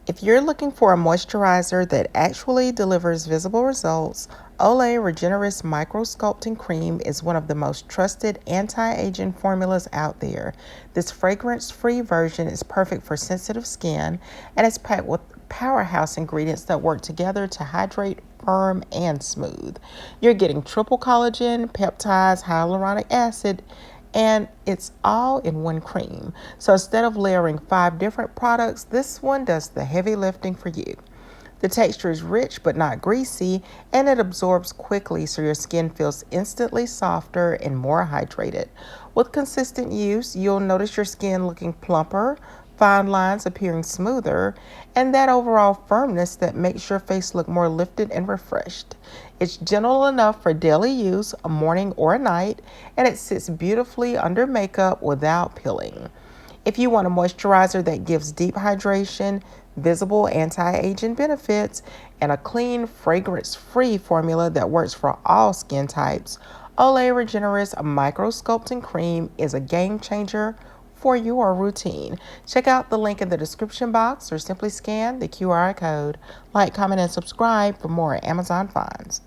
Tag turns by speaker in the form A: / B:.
A: If you're looking for a moisturizer that actually delivers visible results, Olay Regenerist Micro-Sculpting Cream is one of the most trusted anti-aging formulas out there. This fragrance-free version is perfect for sensitive skin and is packed with powerhouse ingredients that work together to hydrate, firm, and smooth. You're getting triple collagen, peptides, hyaluronic acid, and it's all in one cream. So instead of layering 5 different products, this one does the heavy lifting for you. The texture is rich but not greasy, and it absorbs quickly so your skin feels instantly softer and more hydrated. With consistent use, you'll notice your skin looking plumper, fine lines appearing smoother, and that overall firmness that makes your face look more lifted and refreshed. It's gentle enough for daily use, a morning or a night, and it sits beautifully under makeup without peeling. If you want a moisturizer that gives deep hydration, visible anti-aging benefits, and a clean, fragrance-free formula that works for all skin types, Olay Regenerist Micro-Sculpting Cream is a game changer for your routine. Check out the link in the description box or simply scan the QR code. Like, comment, and subscribe for more Amazon finds.